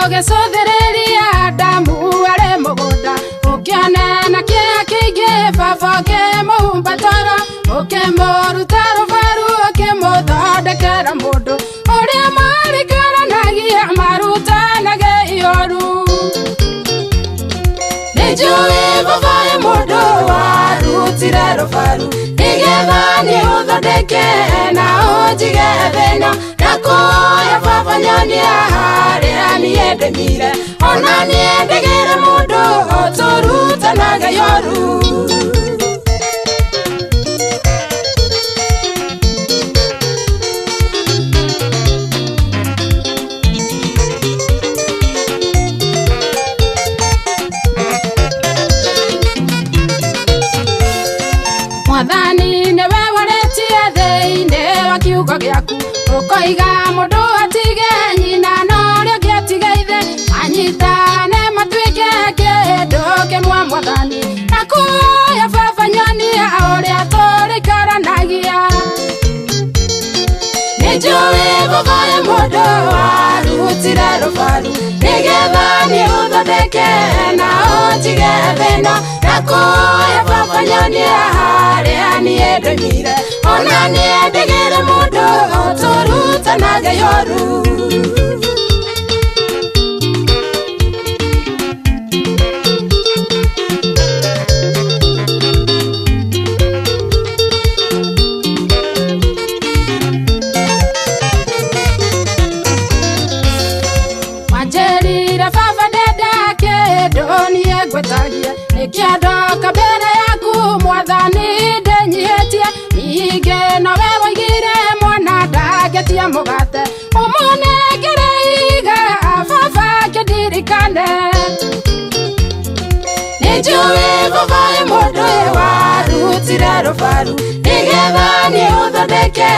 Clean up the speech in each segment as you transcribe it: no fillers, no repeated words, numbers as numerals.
Ugesothereria damu are mugonda ukianena kia kingi baba ukimumbatara ukimuruta Rubaru ukimuthodekera mundu uria marikaranagia marutanage ioru. Nijui baba e mundu warutire Rubaru nigetha niuthodeke na unjige thina nakuoya baba nyonia haria niendemire ona niendigire mundu uturutanaga ioru. Mwathani niwe waretie thiini wa kiugo giaku ukoiga mundu atige nyina na uria ungi atige ithe anyitane matuike kindu kimwe Mwathani nakuoya baba nyonia uria turikaranagia. Nijui baba e mundu warutire Rubaru nigetha niuthodeke na unjige thina nakuoya baba nyonia haria niendemire ona niendigire mundu uturutanaga ioru. Wanjerire baba ndenda kindu niengwetagia nikiandoka mbere yaku Mwathani ndenyihitie ningi nowe waigire mwana ndagetia mugate umunengere iga baba kindirikane. Nijui baba e mundu warutire Rubaru nigetha niuthodeke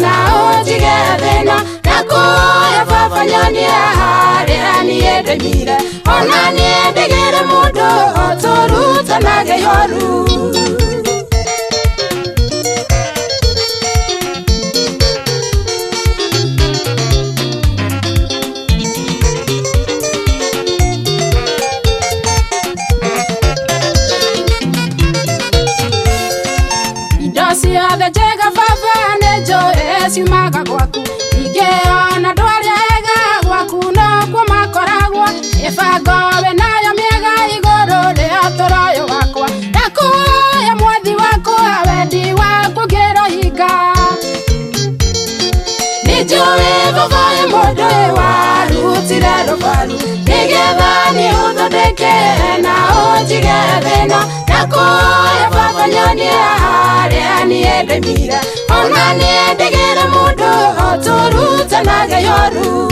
na unjige thina nakuoya baba nyonia haria niendemire ona niendigire mundu uturutanaga ioru. Ciothe njega baba nĩnjũĩ ciumaga gwaku ingĩona andũ arĩa ega gwaku nokuo makoragwo mĩbango we nayo mĩega igũrũ rĩa ũtũro wakwa ndakuoya mwathi wakwa wendi waku ngĩrohinga. Nĩnjũĩ baba e mũndũ warutire Rubaru nigetha niuthodeke na unjige thina nakuoya baba nyonia haria niendemire ona niendigire mundu uturutanaga ioru.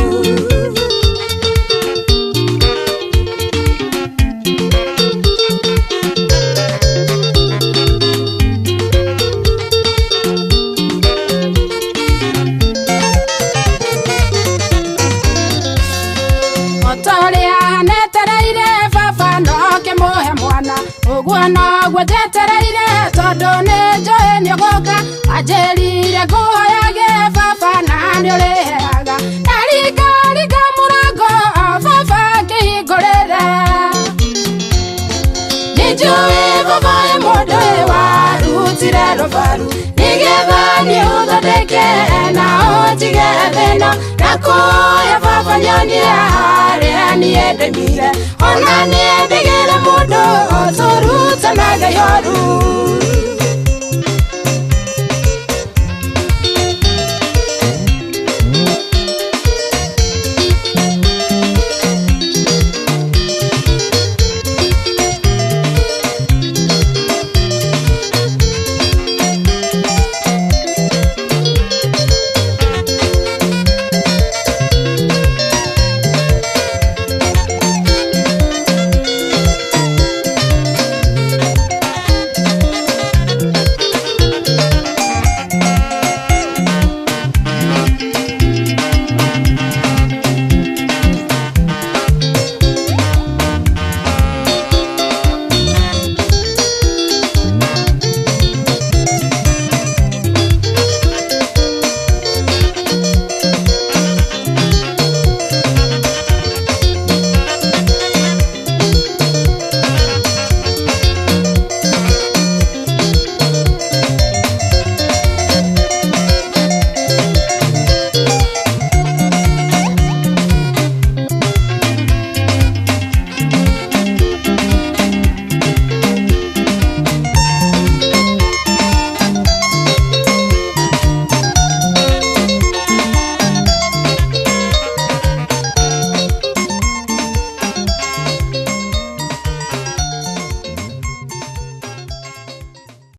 Otoria netereire baba no kimuhe mwana uguo noguo njetereire tondu ninjũĩ nĩũgũka wanjĩrire nguoyage baba na nĩũrĩheaga ndaringaringa mũrango baba ngĩhingũrĩre. Nĩnjũĩ baba e mũndũ warutire Rubaru nigetha niuthodeke na unjige thina nakuoya baba nyonia haria niendemire ona niendigire mundu uturutanaga ioru.